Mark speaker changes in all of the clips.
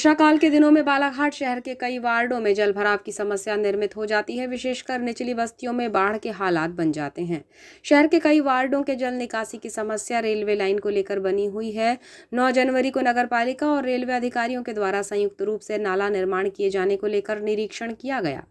Speaker 1: वर्षाकाल के दिनों में बालाघाट शहर के कई वार्डों में जलभराव की समस्या निर्मित हो जाती है। विशेषकर निचली बस्तियों में बाढ़ के हालात बन जाते हैं। शहर के कई वार्डों के जल निकासी की समस्या रेलवे लाइन को लेकर बनी हुई है। 9 जनवरी को नगरपालिका और रेलवे अधिकारियों के द्वारा संयुक्त रूप से नाला निर्माण किए जाने को लेकर निरीक्षण किया गया।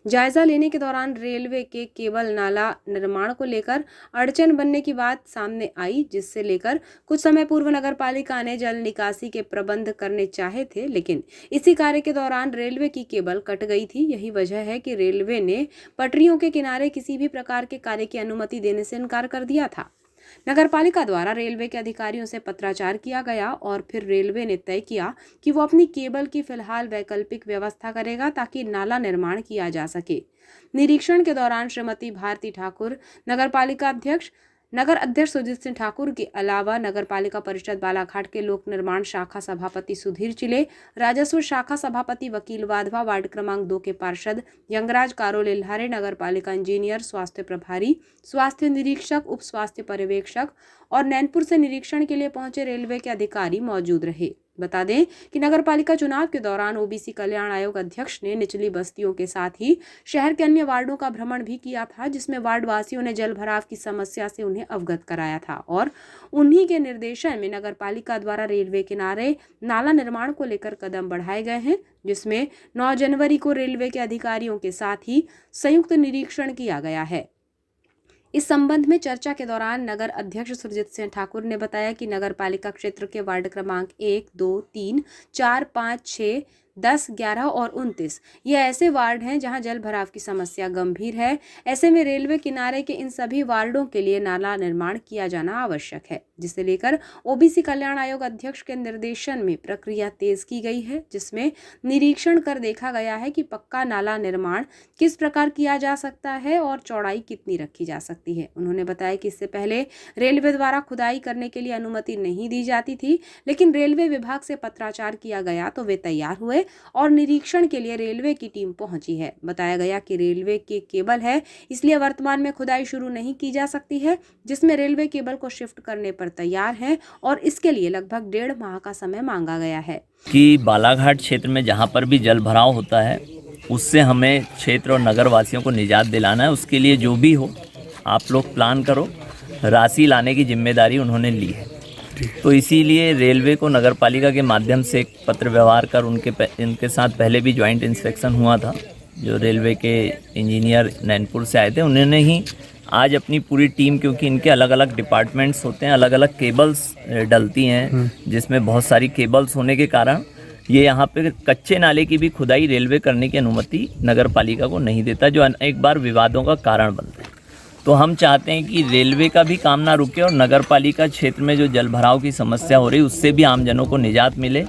Speaker 1: जायजा लेने के दौरान रेलवे के केबल नाला निर्माण को लेकर अड़चन बनने की बात सामने आई, जिससे लेकर कुछ समय पूर्व नगरपालिका ने जल निकासी के प्रबंध करने चाहे थे, लेकिन इसी कार्य के दौरान रेलवे की केबल कट गई थी। यही वजह है कि रेलवे ने पटरियों के किनारे किसी भी प्रकार के कार्य की अनुमति देने से इनकार कर दिया था। नगरपालिका द्वारा रेलवे के अधिकारियों से पत्राचार किया गया और फिर रेलवे ने तय किया कि वो अपनी केबल की फिलहाल वैकल्पिक व्यवस्था करेगा ताकि नाला निर्माण किया जा सके। निरीक्षण के दौरान श्रीमती भारती ठाकुर, नगर अध्यक्ष सुजीत सिंह ठाकुर के अलावा नगरपालिका परिषद बालाघाट के लोक निर्माण शाखा सभापति सुधीर चिले, राजस्व शाखा सभापति वकील वाधवा, वार्ड क्रमांक 2 के पार्षद यंगराज कारोल इल्हारे, नगरपालिका इंजीनियर, स्वास्थ्य प्रभारी, स्वास्थ्य निरीक्षक, उप स्वास्थ्य पर्यवेक्षक और नैनपुर से निरीक्षण के लिए पहुंचे रेलवे के अधिकारी मौजूद रहे। बता दें कि नगरपालिका चुनाव के दौरान ओबीसी कल्याण आयोग अध्यक्ष ने निचली बस्तियों के साथ ही शहर के अन्य वार्डों का भ्रमण भी किया था, जिसमें वार्ड वासियों ने जल भराव की समस्या से उन्हें अवगत कराया था और उन्हीं के निर्देशन में नगरपालिका द्वारा रेलवे किनारे नाला निर्माण को लेकर कदम बढ़ाए गए हैं, जिसमें 9 जनवरी को रेलवे के अधिकारियों के साथ ही संयुक्त निरीक्षण किया गया है। इस संबंध में चर्चा के दौरान नगर अध्यक्ष सुरजीत सिंह ठाकुर ने बताया कि नगर पालिका क्षेत्र के वार्ड क्रमांक 1, 2, 3, 4, 5, 6, 10, 11 और 29 ये ऐसे वार्ड हैं जहां जल भराव की समस्या गंभीर है। ऐसे में रेलवे किनारे के इन सभी वार्डों के लिए नाला निर्माण किया जाना आवश्यक है, जिसे लेकर ओबीसी कल्याण आयोग अध्यक्ष के निर्देशन में प्रक्रिया तेज की गई है, जिसमें निरीक्षण कर देखा गया है कि पक्का नाला निर्माण किस प्रकार किया जा सकता है और चौड़ाई कितनी रखी जा सकती है। उन्होंने बताया कि इससे पहले रेलवे द्वारा खुदाई करने के लिए अनुमति नहीं दी जाती थी, लेकिन रेलवे विभाग से पत्राचार किया गया तो वे तैयार हुए और निरीक्षण के लिए रेलवे की टीम पहुंची है। बताया गया कि रेलवे के केबल है, इसलिए वर्तमान में खुदाई शुरू नहीं की जा सकती है, जिसमें रेलवे केबल को शिफ्ट करने पर तैयार है और इसके लिए लगभग 1.5 माह का समय मांगा गया है।
Speaker 2: कि बालाघाट क्षेत्र में जहां पर भी जल भराव होता है उससे हमें क्षेत्र और नगर वासियों को निजात दिलाना है। उसके लिए जो भी हो आप लोग प्लान करो। राशि लाने की जिम्मेदारी उन्होंने ली है, तो इसीलिए रेलवे को नगरपालिका के माध्यम से एक पत्र व्यवहार कर इनके साथ पहले भी ज्वाइंट इंस्पेक्शन हुआ था। जो रेलवे के इंजीनियर नैनपुर से आए थे, उन्होंने ही आज अपनी पूरी टीम, क्योंकि इनके अलग अलग डिपार्टमेंट्स होते हैं, अलग अलग केबल्स डलती हैं, जिसमें बहुत सारी केबल्स होने के कारण ये यहाँ पे कच्चे नाले की भी खुदाई रेलवे करने की अनुमति नगरपालिका को नहीं देता, जो एक बार विवादों का कारण बनता है। तो हम चाहते हैं कि रेलवे का भी काम ना रुके और नगरपालिका क्षेत्र में जो जल भराव की समस्या हो रही है उससे भी आमजनों को निजात मिले।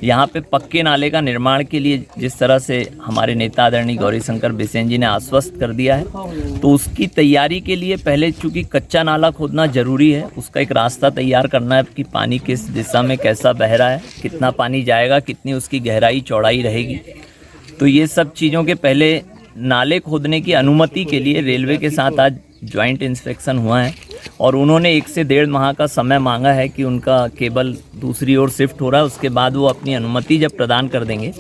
Speaker 2: यहाँ पे पक्के नाले का निर्माण के लिए जिस तरह से हमारे नेता आदरणीय गौरीशंकर बिसेन जी ने आश्वस्त कर दिया है, तो उसकी तैयारी के लिए पहले चूँकि कच्चा नाला खोदना जरूरी है, उसका एक रास्ता तैयार करना है कि पानी किस दिशा में कैसा बह रहा है, कितना पानी जाएगा, कितनी उसकी गहराई चौड़ाई रहेगी। तो ये सब चीज़ों के पहले नाले खोदने की अनुमति के लिए रेलवे के साथ आज ज्वाइंट इंस्पेक्शन हुआ है और उन्होंने 1 से 1.5 माह का समय मांगा है कि उनका केबल दूसरी ओर शिफ्ट हो रहा है। उसके बाद वो अपनी अनुमति जब प्रदान कर देंगे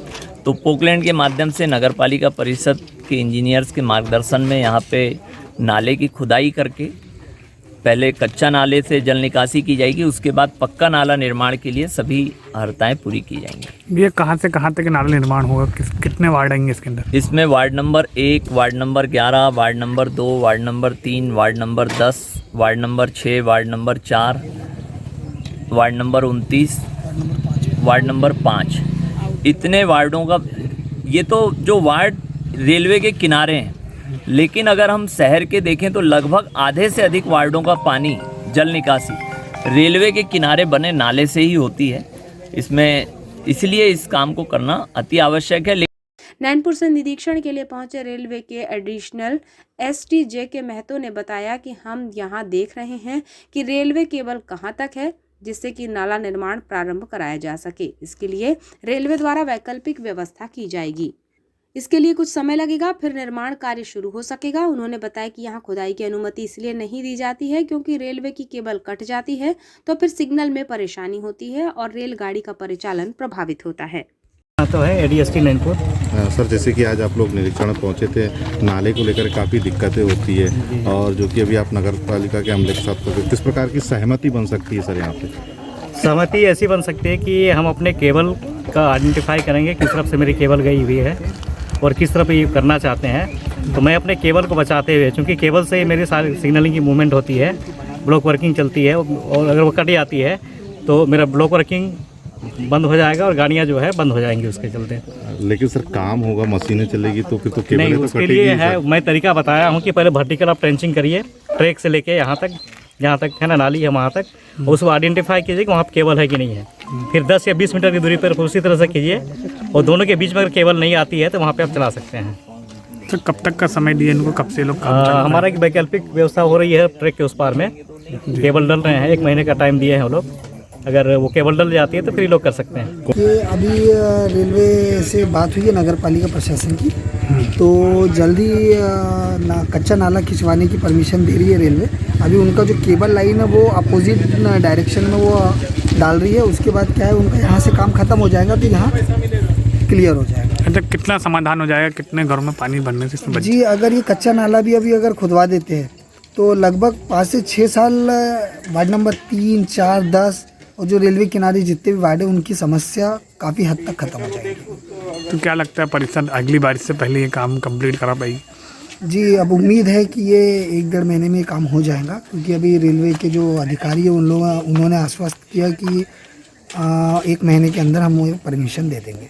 Speaker 2: तो पोकलैंड के माध्यम से नगरपालिका परिषद के इंजीनियर्स के मार्गदर्शन में यहाँ पे नाले की खुदाई करके पहले कच्चा नाले से जल निकासी की जाएगी, उसके बाद पक्का नाला निर्माण के लिए सभी अर्हताएँ पूरी की जाएंगी।
Speaker 3: ये कहाँ से कहाँ तक नाला निर्माण होगा, कितने वार्ड आएंगे इसके अंदर?
Speaker 2: इसमें ward number 1, ward number 11, ward number 2, ward number 3, ward number 10, ward number 6, ward number 4, ward number 29, ward number 5, इतने वार्डों का ये तो जो वार्ड रेलवे के किनारे हैं। लेकिन अगर हम शहर के देखें तो लगभग आधे से अधिक वार्डों का पानी जल निकासी रेलवे के किनारे बने नाले से ही होती है। इसलिए इस काम को करना अति आवश्यक है।
Speaker 1: नैनपुर से निरीक्षण के लिए पहुंचे रेलवे के एडिशनल एसटी जे महतो ने बताया कि हम यहां देख रहे हैं कि रेलवे केबल कहां तक है, जिससे कि नाला निर्माण प्रारंभ कराया जा सके। इसके लिए रेलवे द्वारा वैकल्पिक व्यवस्था की जाएगी। इसके लिए कुछ समय लगेगा, फिर निर्माण कार्य शुरू हो सकेगा। उन्होंने बताया कि यहाँ खुदाई की अनुमति इसलिए नहीं दी जाती है क्योंकि रेलवे की केबल कट जाती है तो फिर सिग्नल में परेशानी होती है और रेलगाड़ी का परिचालन प्रभावित होता है।
Speaker 4: तो है ADST नैनपुर।
Speaker 5: सर, जैसे कि आज आप लोग निरीक्षण में पहुंचे थे, नाले को लेकर काफ़ी दिक्कतें होती है और जो कि अभी आप नगर पालिका के अमले के साथ करते, किस प्रकार की सहमति बन सकती है सर यहाँ पे?
Speaker 4: सहमति ऐसी बन सकती है कि हम अपने केबल का आइडेंटिफाई करेंगे किस तरफ से मेरी केबल गई हुई है और किस तरफ ये करना चाहते हैं। तो मैं अपने केबल को बचाते हुए, चूँकि केबल से मेरी सारी सिग्नलिंग की मूवमेंट होती है, ब्लॉक वर्किंग चलती है और अगर वो कट जाती है तो मेरा ब्लॉक वर्किंग बंद हो जाएगा और गाड़ियाँ जो है बंद हो जाएंगी उसके चलते।
Speaker 5: लेकिन सर, काम होगा, मशीनें चलेगी तो फिर तो केबल
Speaker 4: नहीं,
Speaker 5: तो
Speaker 4: उसके
Speaker 5: कटेगी
Speaker 4: लिए
Speaker 5: ही
Speaker 4: है,
Speaker 5: सर।
Speaker 4: मैं तरीका बताया हूँ कि पहले वर्टिकल आप ट्रेंचिंग करिए, ट्रैक से लेके यहाँ तक, जहाँ तक है ना नाली है वहाँ तक, उसको आइडेंटिफाई कीजिए कि वहाँ पर केबल है कि नहीं है। फिर 10 या 20 मीटर की दूरी पर उसी तरह से कीजिए और दोनों के बीच में अगर केबल नहीं आती है तो वहाँ पर आप चला सकते हैं।
Speaker 3: तो कब तक का समय दिया इनको, कब से लोग काम चालू
Speaker 4: हमारा एक वैकल्पिक व्यवस्था हो रही है ट्रैक के उस पार में, केबल डल रहे हैं, 1 महीने का टाइम दिए हैं वो लोग। अगर वो केबल डल जाती है तो फिर ये लोग कर सकते हैं।
Speaker 6: ये अभी रेलवे से बात हुई है नगर पालिका प्रशासन की, तो जल्दी कच्चा नाला खिंचवाने की परमिशन दे रही है रेलवे। अभी उनका जो केबल लाइन है वो अपोजिट डायरेक्शन में वो डाल रही है। उसके बाद क्या है, उनका यहाँ से काम ख़त्म हो जाएगा तो यहाँ क्लियर हो जाएगा।
Speaker 3: अच्छा, कितना समाधान हो जाएगा, कितने घरों में पानी भरने से इसमें
Speaker 6: जी, अगर ये कच्चा नाला भी अभी अगर खुदवा देते हैं तो लगभग 5 से 6 साल वार्ड नंबर 3, 4, 10 और जो रेलवे किनारे जितने भी वार्ड हैं उनकी समस्या काफ़ी हद तक ख़त्म हो जाएगी।
Speaker 3: तो क्या लगता है परिषद अगली बारिश से पहले ये काम कंप्लीट करा पाएगी?
Speaker 6: जी, अब उम्मीद है कि ये 1-1.5 महीने में काम हो जाएगा, क्योंकि अभी रेलवे के जो अधिकारी हैं उन्होंने आश्वस्त किया कि 1 महीने के अंदर हम वो परमिशन दे देंगे।